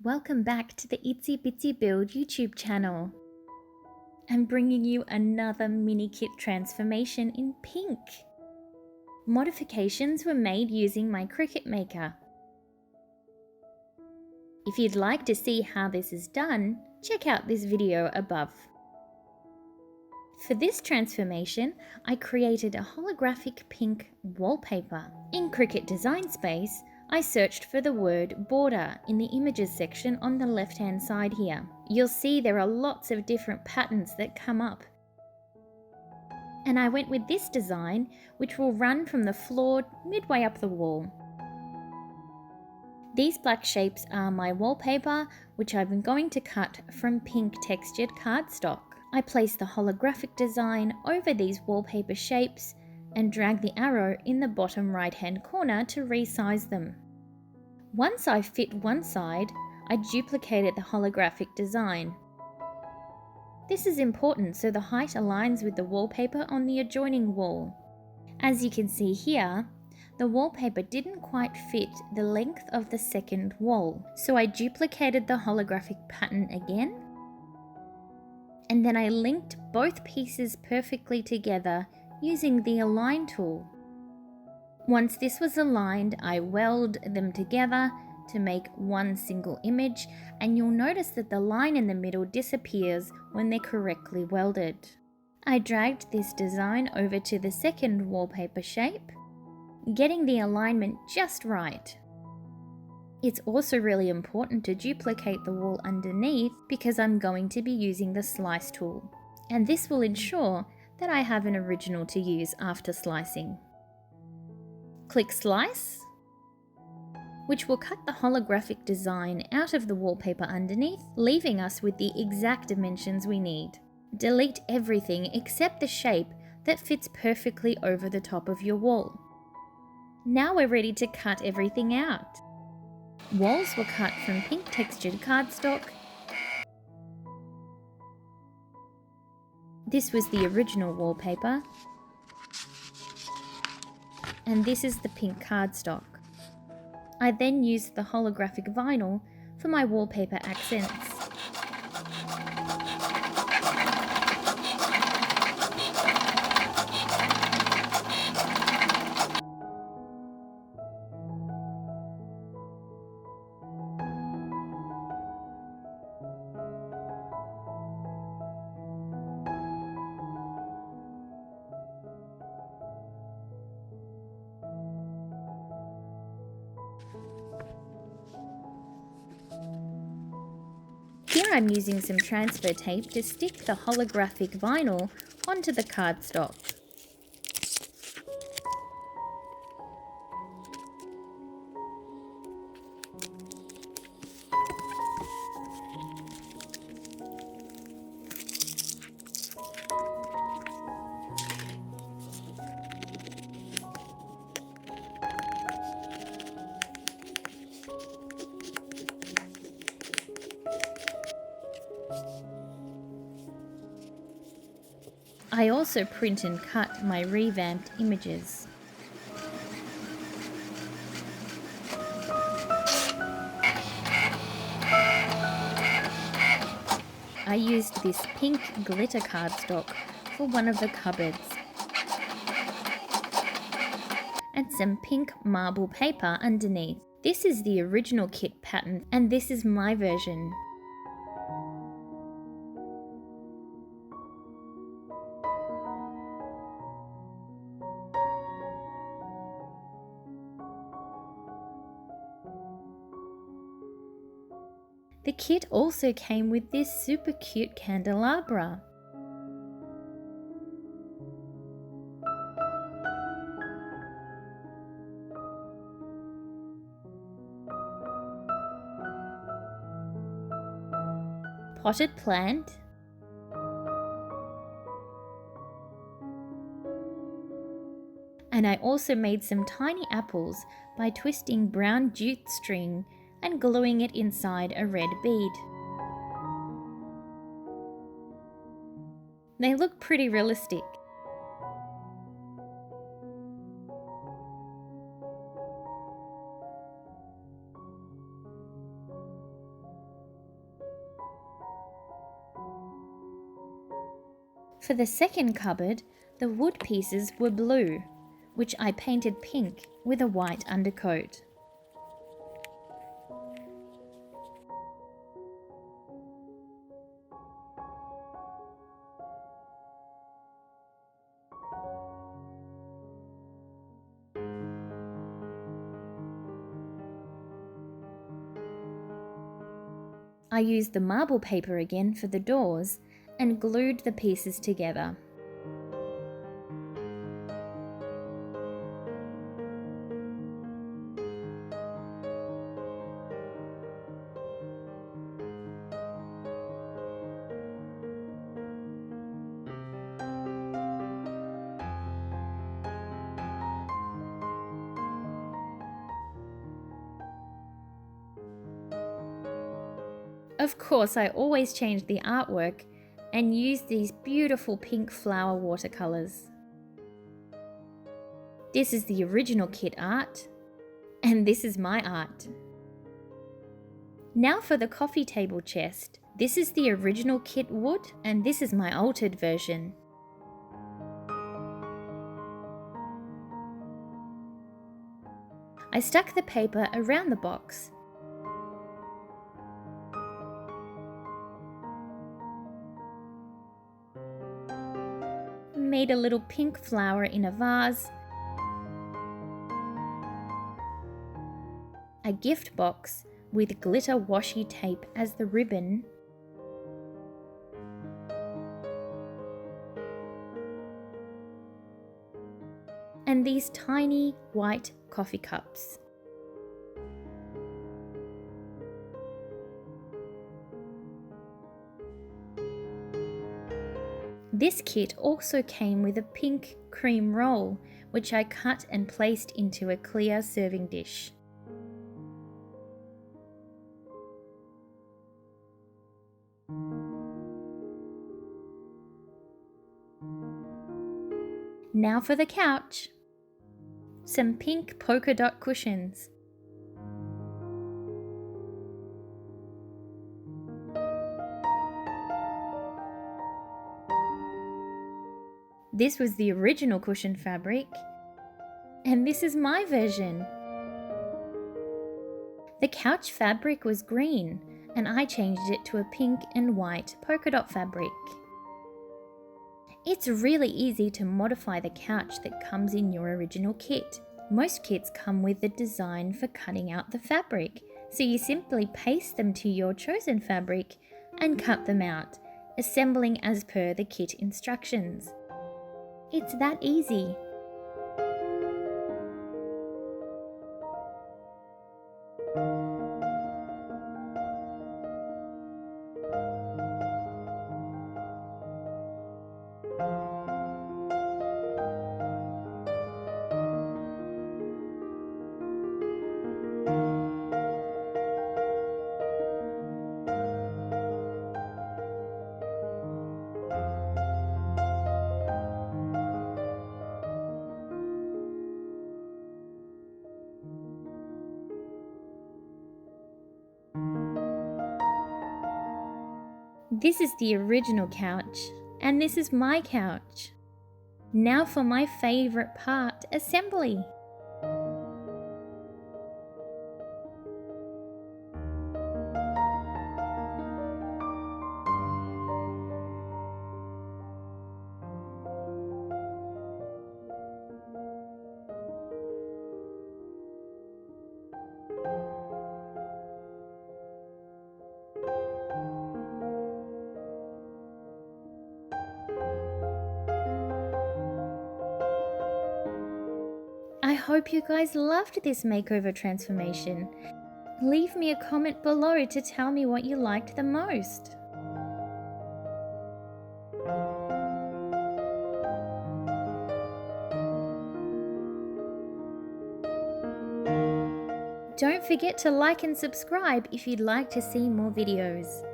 welcome back to the Itsy Bitsy Build YouTube channel. I'm bringing you another mini kit transformation in pink. Modifications were made using my Cricut Maker. If you'd like to see how this is done, check out this video above. For this transformation, I created a holographic pink wallpaper. In Cricut Design Space, I searched for the word border in the images section on the left-hand side here. You'll see there are lots of different patterns that come up. And I went with this design, which will run from the floor midway up the wall. These black shapes are my wallpaper, which I'm going to cut from pink textured cardstock. I place the holographic design over these wallpaper shapes and drag the arrow in the bottom right hand corner to resize them. Once I fit one side, I duplicated the holographic design. This is important so the height aligns with the wallpaper on the adjoining wall. As you can see here, the wallpaper didn't quite fit the length of the second wall, so I duplicated the holographic pattern again, and then I linked both pieces perfectly together using the Align tool. Once this was aligned, I weld them together to make one single image, and you'll notice that the line in the middle disappears when they're correctly welded. I dragged this design over to the second wallpaper shape, getting the alignment just right. It's also really important to duplicate the wall underneath because I'm going to be using the slice tool, and this will ensure that I have an original to use after slicing. Click Slice, which will cut the holographic design out of the wallpaper underneath, leaving us with the exact dimensions we need. Delete everything except the shape that fits perfectly over the top of your wall. Now we're ready to cut everything out. Walls were cut from pink textured cardstock. This was the original wallpaper, and this is the pink cardstock. I then used the holographic vinyl for my wallpaper accents. Here I'm using some transfer tape to stick the holographic vinyl onto the cardstock. I also print and cut my revamped images. I used this pink glitter cardstock for one of the cupboards, and some pink marble paper underneath. This is the original kit pattern, and this is my version. The kit also came with this super cute candelabra. Potted plant. And I also made some tiny apples by twisting brown jute string and gluing it inside a red bead. They look pretty realistic. For the second cupboard, the wood pieces were blue, which I painted pink with a white undercoat. I used the marble paper again for the doors and glued the pieces together. Of course, I always change the artwork and use these beautiful pink flower watercolors. This is the original kit art, and this is my art. Now for the coffee table chest. This is the original kit wood, and this is my altered version. I stuck the paper around the box. Made a little pink flower in a vase, a gift box with glitter washi tape as the ribbon, and these tiny white coffee cups. This kit also came with a pink cream roll, which I cut and placed into a clear serving dish. Now for the couch. Some pink polka dot cushions. This was the original cushion fabric, and this is my version. The couch fabric was green, and I changed it to a pink and white polka dot fabric. It's really easy to modify the couch that comes in your original kit. Most kits come with the design for cutting out the fabric, so you simply paste them to your chosen fabric and cut them out, assembling as per the kit instructions. It's that easy. This is the original couch, and this is my couch. Now for my favorite part, assembly. I hope you guys loved this makeover transformation. Leave me a comment below to tell me what you liked the most. Don't forget to like and subscribe if you'd like to see more videos.